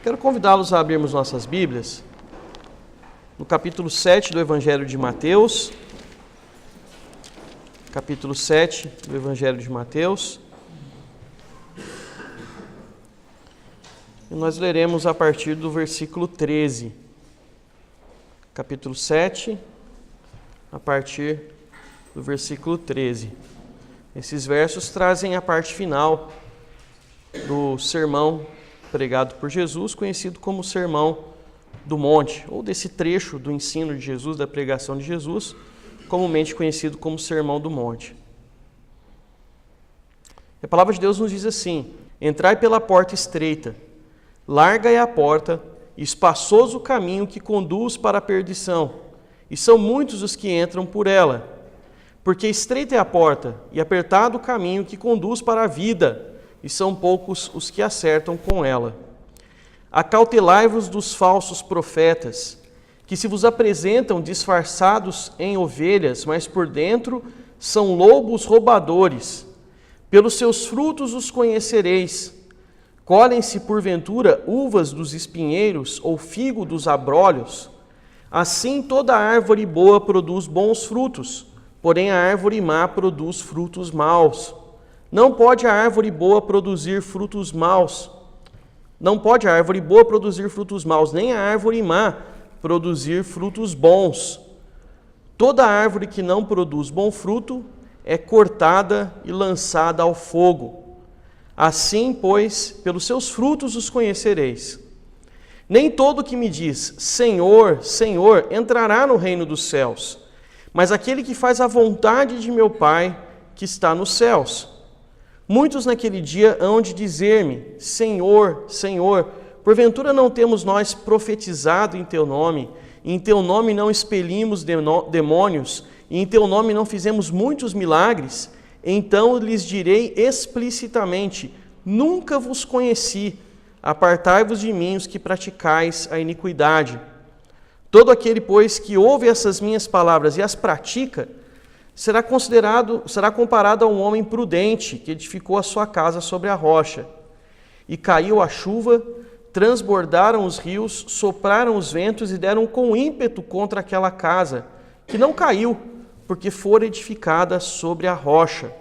Quero convidá-los a abrirmos nossas Bíblias no capítulo 7 do Evangelho de Mateus. Capítulo 7 do Evangelho de Mateus. E nós leremos a partir do versículo 13. Capítulo 7, a partir do versículo 13. Esses versos trazem a parte final do sermão pregado por Jesus, conhecido como Sermão do Monte, ou desse trecho do ensino de Jesus, da pregação de Jesus, comumente conhecido como Sermão do Monte. A palavra de Deus nos diz assim: entrai pela porta estreita, larga é a porta, e espaçoso o caminho que conduz para a perdição, e são muitos os que entram por ela. Porque estreita é a porta, e apertado o caminho que conduz para a vida, e são poucos os que acertam com ela. Acautelai-vos dos falsos profetas, que se vos apresentam disfarçados em ovelhas, mas por dentro são lobos roubadores. Pelos seus frutos os conhecereis. Colhem-se porventura uvas dos espinheiros ou figo dos abrolhos? Assim toda árvore boa produz bons frutos, porém a árvore má produz frutos maus. Não pode a árvore boa produzir frutos maus. Não pode a árvore boa produzir frutos maus, nem a árvore má produzir frutos bons. Toda árvore que não produz bom fruto é cortada e lançada ao fogo. Assim, pois, pelos seus frutos os conhecereis. Nem todo que me diz, Senhor, Senhor, entrará no reino dos céus, mas aquele que faz a vontade de meu Pai que está nos céus. Muitos naquele dia hão de dizer-me, Senhor, Senhor, porventura não temos nós profetizado em Teu nome, e em Teu nome não expelimos demônios, e em Teu nome não fizemos muitos milagres? Então lhes direi explicitamente, nunca vos conheci, apartai-vos de mim os que praticais a iniquidade. Todo aquele, pois, que ouve essas minhas palavras e as pratica, será comparado a um homem prudente que edificou a sua casa sobre a rocha. E caiu a chuva, transbordaram os rios, sopraram os ventos e deram com ímpeto contra aquela casa, que não caiu, porque fora edificada sobre a rocha.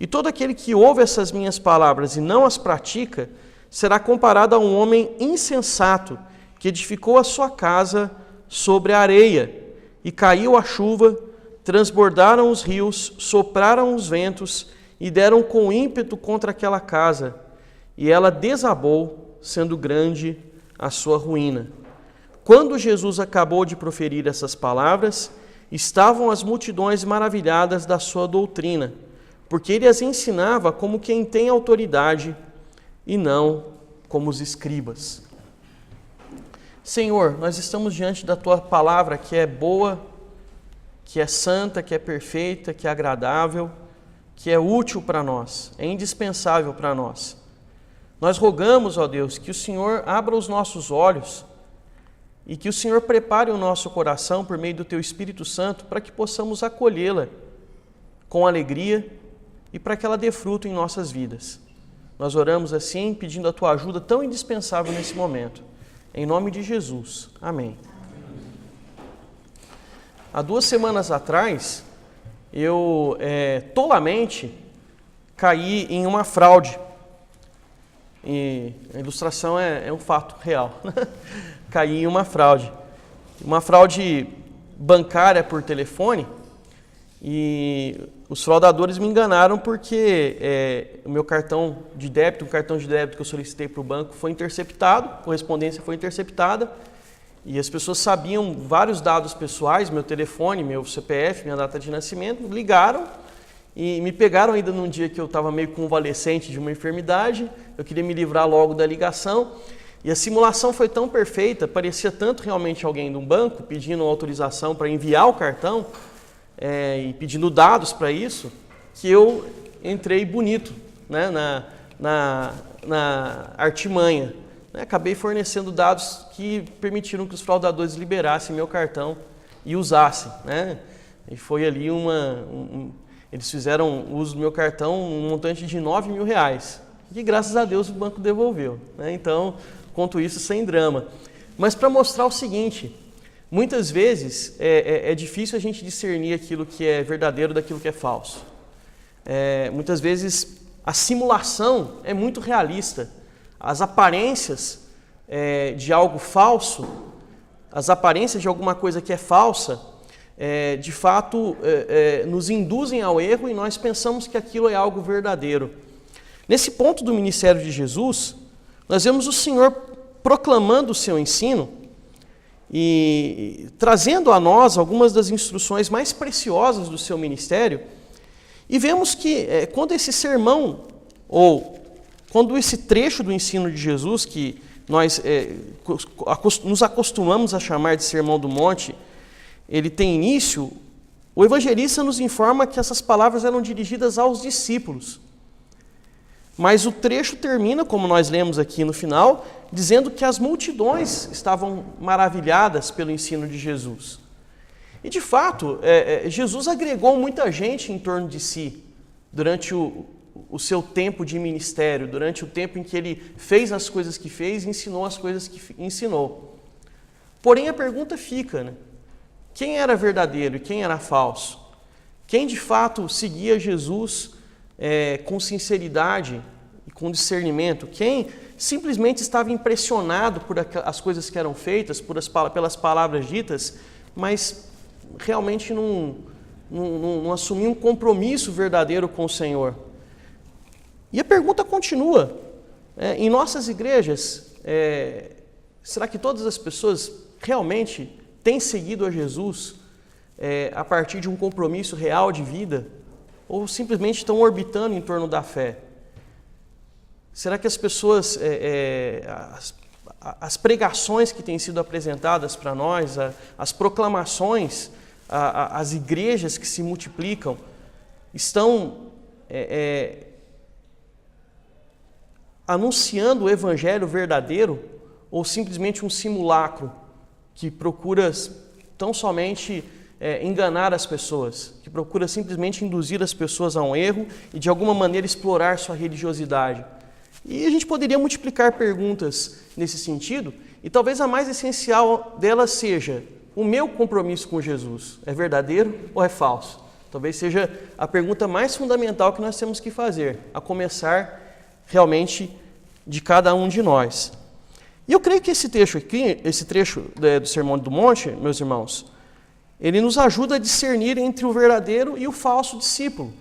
E todo aquele que ouve essas minhas palavras e não as pratica, será comparado a um homem insensato, que edificou a sua casa sobre a areia. E caiu a chuva, transbordaram os rios, sopraram os ventos e deram com ímpeto contra aquela casa, e ela desabou, sendo grande a sua ruína. Quando Jesus acabou de proferir essas palavras, estavam as multidões maravilhadas da sua doutrina, porque ele as ensinava como quem tem autoridade e não como os escribas. Senhor, nós estamos diante da Tua palavra que é boa, que é santa, que é perfeita, que é agradável, que é útil para nós, é indispensável para nós. Nós rogamos, ó Deus, que o Senhor abra os nossos olhos e que o Senhor prepare o nosso coração por meio do Teu Espírito Santo para que possamos acolhê-la com alegria e para que ela dê fruto em nossas vidas. Nós oramos assim, pedindo a Tua ajuda tão indispensável nesse momento. Em nome de Jesus. Amém. Há 2 semanas atrás, eu tolamente caí em uma fraude. E a ilustração é um fato real. Caí em uma fraude. Uma fraude bancária por telefone. E os fraudadores me enganaram porque o meu cartão de débito, que eu solicitei para o banco, foi interceptado, a correspondência foi interceptada. E as pessoas sabiam vários dados pessoais, meu telefone, meu CPF, minha data de nascimento, ligaram e me pegaram ainda num dia que eu estava meio convalescente de uma enfermidade, eu queria me livrar logo da ligação, e a simulação foi tão perfeita, parecia tanto realmente alguém de um banco pedindo autorização para enviar o cartão e pedindo dados para isso, que eu entrei bonito, né, na artimanha. Acabei fornecendo dados que permitiram que os fraudadores liberassem meu cartão e usassem. E foi ali eles fizeram uso do meu cartão um montante de R$9.000, que graças a Deus o banco devolveu. Então, conto isso sem drama. Mas para mostrar o seguinte, muitas vezes é difícil a gente discernir aquilo que é verdadeiro daquilo que é falso. Muitas vezes a simulação é muito realista. As aparências de algo falso, as aparências de alguma coisa que é falsa, de fato nos induzem ao erro e nós pensamos que aquilo é algo verdadeiro. Nesse ponto do ministério de Jesus, nós vemos o Senhor proclamando o seu ensino e trazendo a nós algumas das instruções mais preciosas do seu ministério, e vemos que quando esse sermão, ou quando esse trecho do ensino de Jesus, que nós nos acostumamos a chamar de Sermão do Monte, ele tem início, o evangelista nos informa que essas palavras eram dirigidas aos discípulos. Mas o trecho termina, como nós lemos aqui no final, dizendo que as multidões estavam maravilhadas pelo ensino de Jesus. E de fato, Jesus agregou muita gente em torno de si durante o seu tempo de ministério, durante o tempo em que ele fez as coisas que fez e ensinou as coisas que ensinou. Porém, a pergunta fica, né? Quem era verdadeiro e quem era falso? Quem de fato seguia Jesus com sinceridade e com discernimento? Quem simplesmente estava impressionado por as coisas que eram feitas, pelas palavras ditas, mas realmente não assumia um compromisso verdadeiro com o Senhor? E a pergunta continua. Em nossas igrejas, será que todas as pessoas realmente têm seguido a Jesus a partir de um compromisso real de vida? Ou simplesmente estão orbitando em torno da fé? Será que as pessoas, as pregações que têm sido apresentadas para nós, as proclamações, as igrejas que se multiplicam, estão anunciando o evangelho verdadeiro, ou simplesmente um simulacro que procura tão somente enganar as pessoas, que procura simplesmente induzir as pessoas a um erro e de alguma maneira explorar sua religiosidade? E a gente poderia multiplicar perguntas nesse sentido, e talvez a mais essencial delas seja: o meu compromisso com Jesus é verdadeiro ou é falso? Talvez seja a pergunta mais fundamental que nós temos que fazer, a começar realmente de cada um de nós. E eu creio que esse trecho aqui, esse trecho do Sermão do Monte, meus irmãos, ele nos ajuda a discernir entre o verdadeiro e o falso discípulo,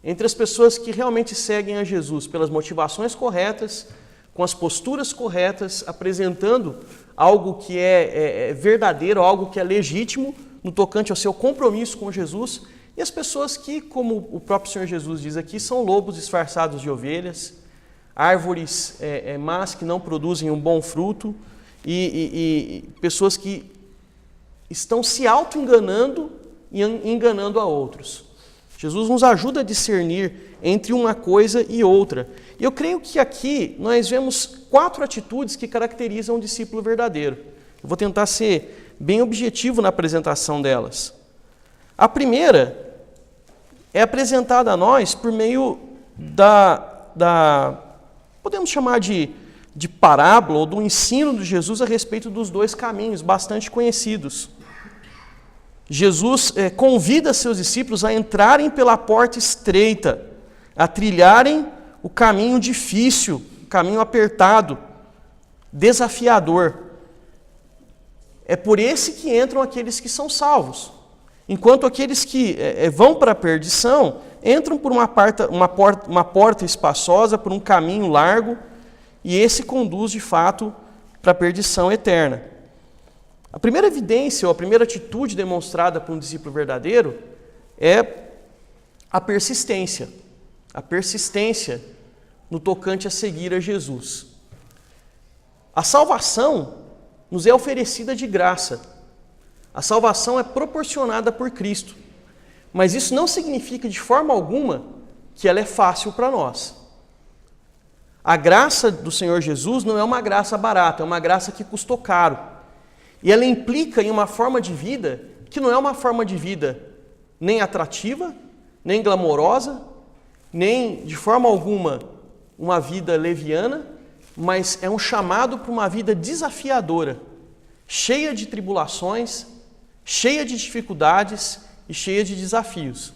entre as pessoas que realmente seguem a Jesus pelas motivações corretas, com as posturas corretas, apresentando algo que é verdadeiro, algo que é legítimo no tocante ao seu compromisso com Jesus, e as pessoas que, como o próprio Senhor Jesus diz aqui, são lobos disfarçados de ovelhas, árvores más que não produzem um bom fruto, e pessoas que estão se auto-enganando e enganando a outros. Jesus nos ajuda a discernir entre uma coisa e outra. E eu creio que aqui nós vemos 4 atitudes que caracterizam um discípulo verdadeiro. Eu vou tentar ser bem objetivo na apresentação delas. A primeira é apresentada a nós por meio podemos chamar de parábola ou do ensino de Jesus a respeito dos 2 caminhos bastante conhecidos. Jesus convida seus discípulos a entrarem pela porta estreita, a trilharem o caminho difícil, o caminho apertado, desafiador. É por esse que entram aqueles que são salvos, enquanto aqueles que vão para a perdição entram por uma porta espaçosa, por um caminho largo, e esse conduz de fato para a perdição eterna. A primeira evidência, ou a primeira atitude demonstrada por um discípulo verdadeiro é a persistência. A persistência no tocante a seguir a Jesus. A salvação nos é oferecida de graça. A salvação é proporcionada por Cristo. Mas isso não significa de forma alguma que ela é fácil para nós. A graça do Senhor Jesus não é uma graça barata, é uma graça que custou caro. E ela implica em uma forma de vida que não é uma forma de vida nem atrativa, nem glamourosa, nem de forma alguma uma vida leviana, mas é um chamado para uma vida desafiadora, cheia de tribulações, cheia de dificuldades e cheia de desafios.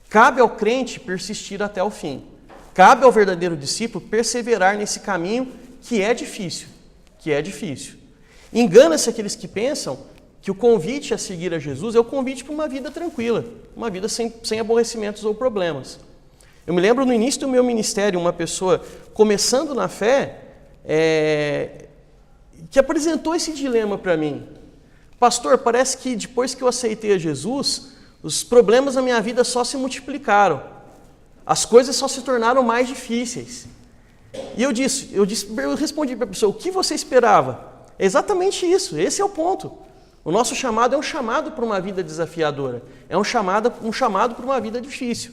Cabe ao crente persistir até o fim. Cabe ao verdadeiro discípulo perseverar nesse caminho que é difícil, Engana-se aqueles que pensam que o convite a seguir a Jesus é o convite para uma vida tranquila, uma vida sem aborrecimentos ou problemas. Eu me lembro no início do meu ministério, uma pessoa começando na fé, que apresentou esse dilema para mim. Pastor, parece que depois que eu aceitei a Jesus, os problemas na minha vida só se multiplicaram. As coisas só se tornaram mais difíceis. E eu respondi para a pessoa, o que você esperava? É exatamente isso, esse é o ponto. O nosso chamado é um chamado para uma vida desafiadora, é um chamado para uma vida difícil.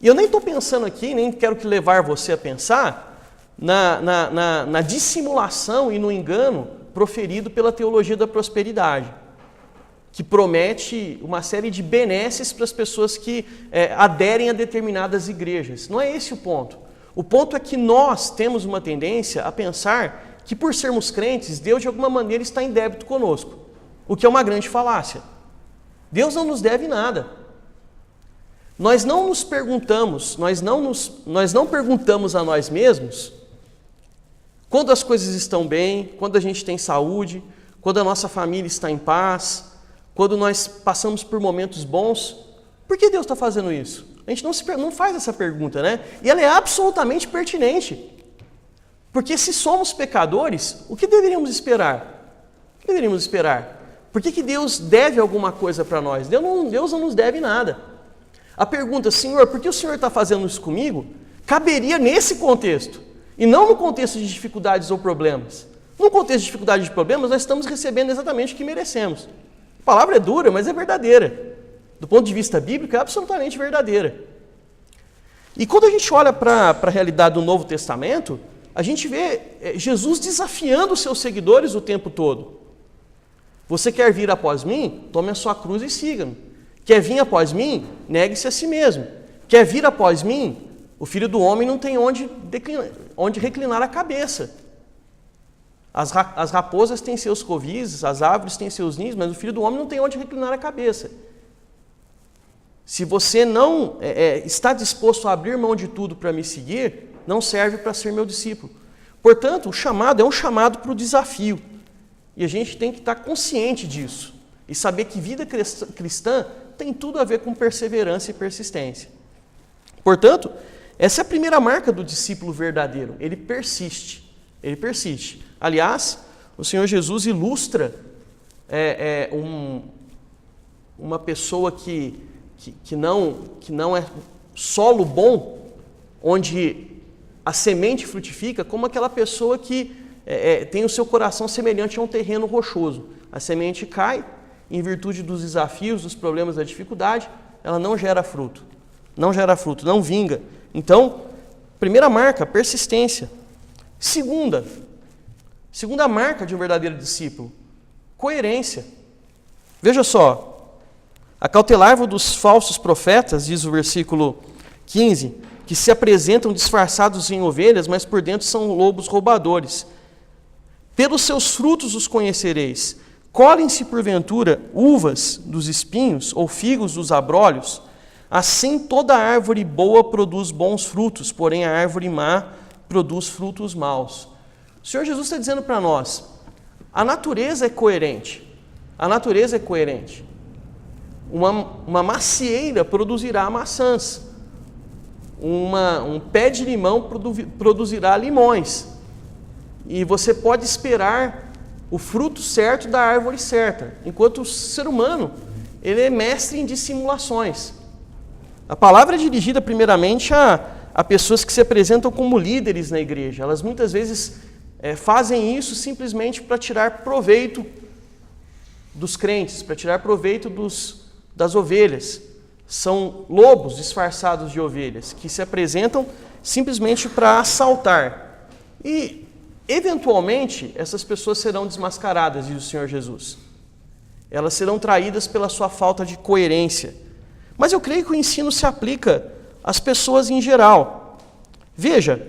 E eu nem estou pensando aqui, nem quero que levar você a pensar na dissimulação e no engano proferido pela teologia da prosperidade, que promete uma série de benesses para as pessoas que aderem a determinadas igrejas. Não é esse o ponto. O ponto é que nós temos uma tendência a pensar que por sermos crentes, Deus de alguma maneira está em débito conosco, o que é uma grande falácia. Deus não nos deve nada. Nós não nos perguntamos, nós não perguntamos a nós mesmos quando as coisas estão bem, quando a gente tem saúde, quando a nossa família está em paz, quando nós passamos por momentos bons. Por que Deus está fazendo isso? A gente não faz essa pergunta, né? E ela é absolutamente pertinente. Porque se somos pecadores, o que deveríamos esperar? O que deveríamos esperar? Por que Deus deve alguma coisa para nós? Deus não nos deve nada. A pergunta, Senhor, por que o Senhor está fazendo isso comigo? Caberia nesse contexto, e não no contexto de dificuldades ou problemas. No contexto de dificuldades e problemas, nós estamos recebendo exatamente o que merecemos. A palavra é dura, mas é verdadeira. Do ponto de vista bíblico, é absolutamente verdadeira. E quando a gente olha para a realidade do Novo Testamento, a gente vê Jesus desafiando os seus seguidores o tempo todo. Você quer vir após mim? Tome a sua cruz e siga-me. Quer vir após mim? Negue-se a si mesmo. Quer vir após mim? O Filho do Homem não tem onde reclinar a cabeça. As raposas têm seus covis, as árvores têm seus ninhos, mas o Filho do Homem não tem onde reclinar a cabeça. Se você não está disposto a abrir mão de tudo para me seguir, não serve para ser meu discípulo. Portanto, o chamado é um chamado para o desafio. E a gente tem que estar consciente disso. E saber que vida cristã tem tudo a ver com perseverança e persistência. Portanto, essa é a primeira marca do discípulo verdadeiro. Ele persiste. Ele persiste. Aliás, o Senhor Jesus ilustra uma pessoa que não é solo bom, onde a semente frutifica, como aquela pessoa que tem o seu coração semelhante a um terreno rochoso. A semente cai, em virtude dos desafios, dos problemas, da dificuldade, ela não gera fruto, não vinga. Então, primeira marca, persistência. Segunda marca de um verdadeiro discípulo, coerência. Veja só, acautelai-vos dos falsos profetas, diz o versículo 15, que se apresentam disfarçados em ovelhas, mas por dentro são lobos roubadores. Pelos seus frutos os conhecereis. Colhem-se, porventura, uvas dos espinhos ou figos dos abrolhos? Assim toda árvore boa produz bons frutos, porém a árvore má produz frutos maus. O Senhor Jesus está dizendo para nós, a natureza é coerente. Uma macieira produzirá maçãs. Um pé de limão produzirá limões. E você pode esperar o fruto certo da árvore certa, enquanto o ser humano, ele é mestre em dissimulações. A palavra é dirigida primeiramente a pessoas que se apresentam como líderes na igreja. Elas muitas vezes fazem isso simplesmente para tirar proveito dos crentes, para tirar proveito das ovelhas. São lobos disfarçados de ovelhas, que se apresentam simplesmente para assaltar. E, eventualmente, essas pessoas serão desmascaradas, diz o Senhor Jesus. Elas serão traídas pela sua falta de coerência. Mas eu creio que o ensino se aplica às pessoas em geral. Veja,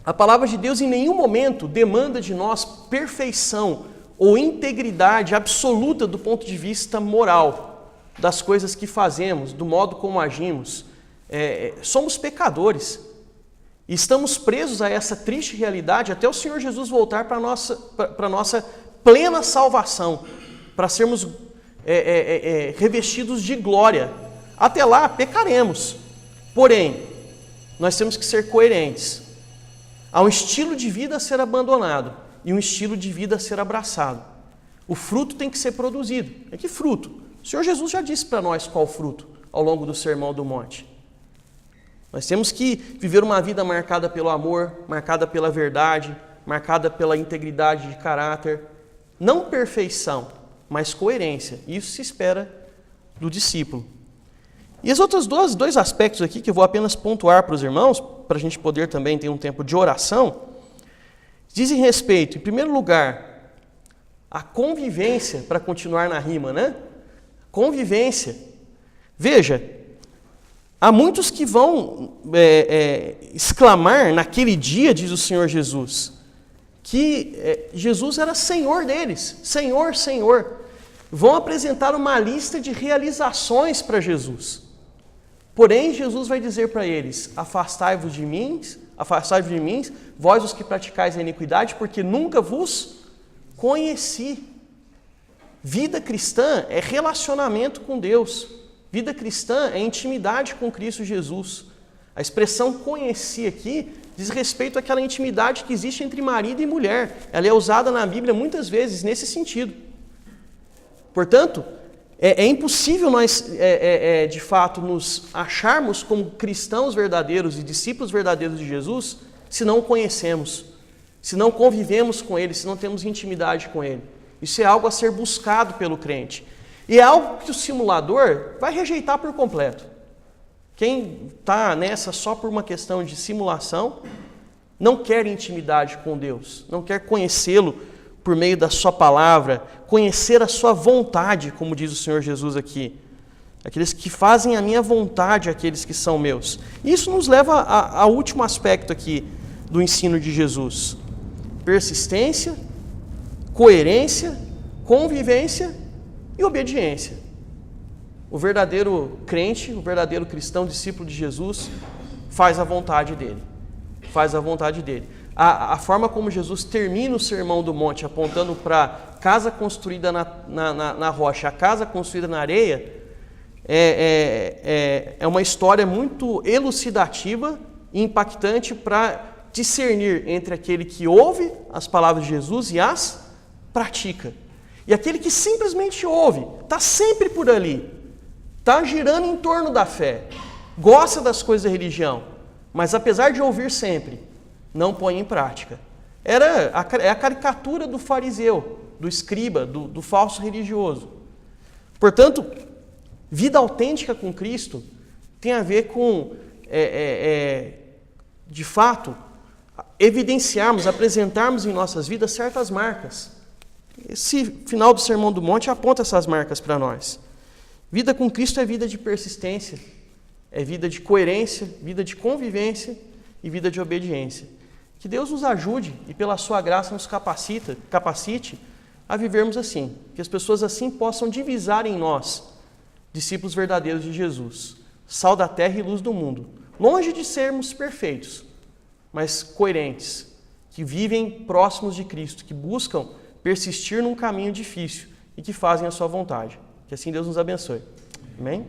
A palavra de Deus em nenhum momento demanda de nós perfeição ou integridade absoluta do ponto de vista moral, das coisas que fazemos, do modo como agimos. Somos pecadores. E estamos presos a essa triste realidade até o Senhor Jesus voltar para a nossa plena salvação, para sermos revestidos de glória. Até lá, pecaremos. Porém, nós temos que ser coerentes. Há um estilo de vida a ser abandonado e um estilo de vida a ser abraçado. O fruto tem que ser produzido. Que fruto? O Senhor Jesus já disse para nós qual fruto ao longo do Sermão do Monte. Nós temos que viver uma vida marcada pelo amor, marcada pela verdade, marcada pela integridade de caráter. Não perfeição, mas coerência. Isso se espera do discípulo. E os outros dois aspectos aqui que eu vou apenas pontuar para os irmãos, para a gente poder também ter um tempo de oração, dizem respeito, em primeiro lugar, a convivência, para continuar na rima, né? Convivência. Veja, há muitos que vão exclamar naquele dia, diz o Senhor Jesus, que Jesus era Senhor deles. Senhor, Senhor. Vão apresentar uma lista de realizações para Jesus. Porém, Jesus vai dizer para eles, afastai-vos de mim, vós os que praticais a iniquidade, porque nunca vos conheci. Vida cristã é relacionamento com Deus. Vida cristã é intimidade com Cristo Jesus. A expressão conheci aqui diz respeito àquela intimidade que existe entre marido e mulher. Ela é usada na Bíblia muitas vezes nesse sentido. Portanto, é impossível nós, de fato, nos acharmos como cristãos verdadeiros e discípulos verdadeiros de Jesus se não o conhecemos, se não convivemos com Ele, se não temos intimidade com Ele. Isso é algo a ser buscado pelo crente. E é algo que o simulador vai rejeitar por completo. Quem está nessa só por uma questão de simulação, não quer intimidade com Deus, não quer conhecê-lo por meio da sua palavra, conhecer a sua vontade, como diz o Senhor Jesus aqui. Aqueles que fazem a minha vontade, aqueles que são meus. Isso nos leva ao último aspecto aqui do ensino de Jesus. Persistência, coerência, convivência e obediência. O verdadeiro crente, o verdadeiro cristão, discípulo de Jesus, faz a vontade dele. Faz a vontade dele. A forma como Jesus termina o Sermão do Monte, apontando para casa construída na rocha, a casa construída na areia, é uma história muito elucidativa e impactante para discernir entre aquele que ouve as palavras de Jesus e as pratica. E aquele que simplesmente ouve, está sempre por ali, está girando em torno da fé, gosta das coisas da religião, mas apesar de ouvir sempre, não põe em prática. É a caricatura do fariseu, do escriba, do falso religioso. Portanto, vida autêntica com Cristo tem a ver com, de fato, evidenciarmos, apresentarmos em nossas vidas certas marcas. Esse final do Sermão do Monte aponta essas marcas para nós. Vida com Cristo é vida de persistência, é vida de coerência, vida de convivência e vida de obediência. Que Deus nos ajude e pela sua graça nos capacite a vivermos assim. Que as pessoas assim possam divisar em nós, discípulos verdadeiros de Jesus, sal da terra e luz do mundo. Longe de sermos perfeitos, mas coerentes, que vivem próximos de Cristo, que buscam persistir num caminho difícil e que fazem a sua vontade. Que assim Deus nos abençoe. Amém?